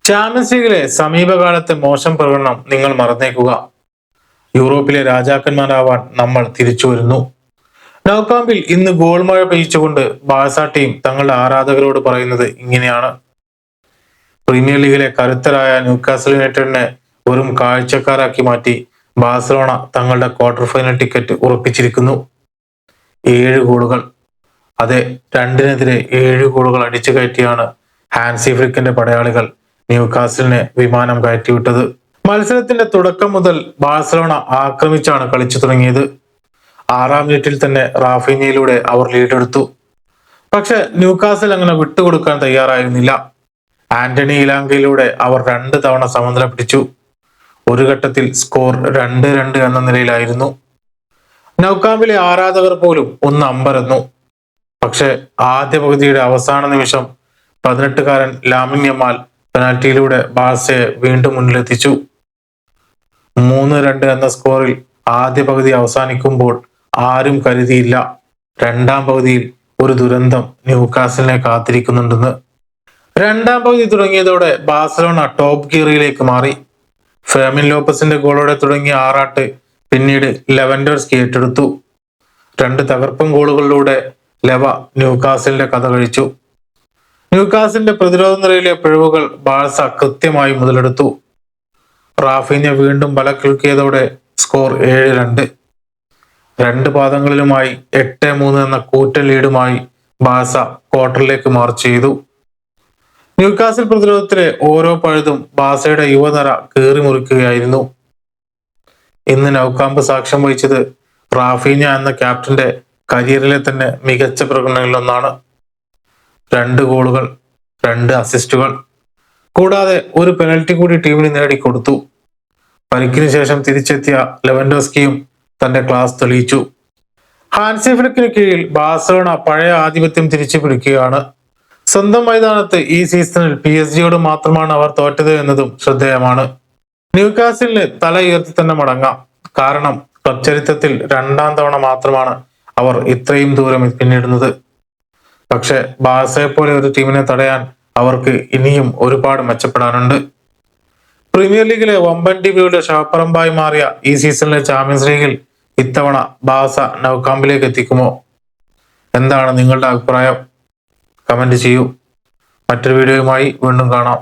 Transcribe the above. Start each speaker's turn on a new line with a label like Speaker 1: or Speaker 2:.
Speaker 1: Champions ലീഗിലെ സമീപകാലത്തെ മോശം പ്രകടനം നിങ്ങൾ മറന്നേക്കുക. യൂറോപ്പിലെ രാജാക്കന്മാരാവാൻ നമ്മൾ തിരിച്ചു വരുന്നു. നൗകാമ്പിൽ ഇന്ന് ഗോൾ മഴ പെയ്ച്ചുകൊണ്ട് ബാഴ്സ ടീം തങ്ങളുടെ ആരാധകരോട് പറയുന്നത് ഇങ്ങനെയാണ്: പ്രീമിയർ ലീഗിലെ കരുത്തരായ ന്യൂകാസൽ യുണൈറ്റഡിനെ വെറും കാഴ്ചക്കാരാക്കി മാറ്റി ബാഴ്സലോണ തങ്ങളുടെ ക്വാർട്ടർ ഫൈനൽ ടിക്കറ്റ് ഉറപ്പിച്ചിരിക്കുന്നു. 7 ഗോളുകൾ, അതെ, 2-നെതിരെ 7 ഗോളുകൾ അടിച്ചു കയറ്റിയാണ് ഹാൻസി ഫ്ലിക്കിന്റെ പടയാളികൾ ന്യൂകാസലിനെ വിമാനം കയറ്റിവിട്ടത്. മത്സരത്തിന്റെ തുടക്കം മുതൽ ബാഴ്സലോണ ആക്രമിച്ചാണ് കളിച്ചു തുടങ്ങിയത്. 6-ാം മിനിറ്റിൽ തന്നെ റാഫീഞ്ഞയിലൂടെ അവർ ലീഡെടുത്തു. പക്ഷെ ന്യൂകാസൽ അങ്ങനെ വിട്ടുകൊടുക്കാൻ തയ്യാറായിരുന്നില്ല. ആന്റണി ഇലാങ്കയിലൂടെ അവർ 2 തവണ സമനില പിടിച്ചു. ഒരു ഘട്ടത്തിൽ സ്കോർ 2-2 എന്ന നിലയിലായിരുന്നു. നൗകാമ്പിലെ ആരാധകർ പോലും ഒന്ന് അമ്പരന്നു. പക്ഷെ ആദ്യ പകുതിയുടെ അവസാന നിമിഷം 18-കാരൻ ലാമിൻ യമാൽ പെനാൽറ്റിയിലൂടെ ബാഴ്സയെ വീണ്ടും മുന്നിലെത്തിച്ചു. 3-2 എന്ന സ്കോറിൽ ആദ്യ പകുതി അവസാനിക്കുമ്പോൾ ആരും കരുതിയില്ല 2-ാം പകുതിയിൽ ഒരു ദുരന്തം ന്യൂകാസലിനെ കാത്തിരിക്കുന്നുണ്ടെന്ന്. 2-ാം പകുതി തുടങ്ങിയതോടെ ബാഴ്സലോണ ടോപ്പ് ഗിയറിലേക്ക് മാറി. ഫെർമിൻ ലോപ്പസിന്റെ ഗോളോടെ തുടങ്ങിയ ആറാട്ട് പിന്നീട് ലെവൻഡോവ്സ്കി ഏറ്റെടുത്തു. 2 തകർപ്പൻ ഗോളുകളിലൂടെ ലെവ ന്യൂകാസലിന്റെ കഥ കഴിച്ചു. ന്യൂകാസലിന്റെ പ്രതിരോധ നിരയിലെ പിഴവുകൾ ബാഴ്സ കൃത്യമായി മുതലെടുത്തു. റാഫീഞ്ഞ വീണ്ടും ബലക്കിളക്കിയതോടെ സ്കോർ 7-2. 2 പാദങ്ങളിലുമായി 8-3 എന്ന കൂറ്റൻ ലീഡുമായി ബാഴ്സ ക്വാർട്ടറിലേക്ക് മാർച്ച് ചെയ്തു. ന്യൂകാസൽ പ്രതിരോധത്തിലെ ഓരോ പഴുതും ബാഴ്സയുടെ യുവതര കീറി മുറിക്കുകയായിരുന്നു. ഇന്ന് നൗകാമ്പ് സാക്ഷ്യം വഹിച്ചത് റാഫീഞ്ഞ എന്ന ക്യാപ്റ്റന്റെ കരിയറിലെ തന്നെ മികച്ച പ്രകടനങ്ങളിലൊന്നാണ്. 2 ഗോളുകൾ, 2 അസിസ്റ്റുകൾ, കൂടാതെ ഒരു പെനൽറ്റി കൂടി ടീമിന് നേടിക്കൊടുത്തു. പരിക്കിന് ശേഷം തിരിച്ചെത്തിയ ലെവൻഡോവ്സ്കിയും തന്റെ ക്ലാസ് തെളിയിച്ചു. ഹാൻസി ഫ്ലിക്കിന് കീഴിൽ ബാഴ്സലോണ പഴയ ആധിപത്യം തിരിച്ചു പിടിക്കുകയാണ്. സ്വന്തം മൈതാനത്ത് ഈ സീസണിൽ PSG മാത്രമാണ് അവർ തോറ്റത് എന്നതും ശ്രദ്ധേയമാണ്. ന്യൂകാസലിന് തല ഉയർത്തി തന്നെ മടങ്ങാം. കാരണം ക്ലബ് ചരിത്രത്തിൽ 2-ാം തവണ മാത്രമാണ് അവർ ഇത്രയും ദൂരം പിന്നിടുന്നത്. പക്ഷെ ബാഴ്സയെ പോലെ ഒരു ടീമിനെ തടയാൻ അവർക്ക് ഇനിയും ഒരുപാട് മെച്ചപ്പെടാനുണ്ട്. പ്രീമിയർ ലീഗിലെ വമ്പൻ ടീമുകളുടെ ശവപ്പറമ്പായി മാറിയ ഈ സീസണിലെ ചാമ്പ്യൻസ് ലീഗിൽ ഇത്തവണ ബാഴ്സ നൗകാമ്പിലേക്ക് എത്തിക്കുമോ? എന്താണ് നിങ്ങളുടെ അഭിപ്രായം? കമന്റ് ചെയ്യൂ. മറ്റൊരു വീഡിയോയുമായി വീണ്ടും കാണാം.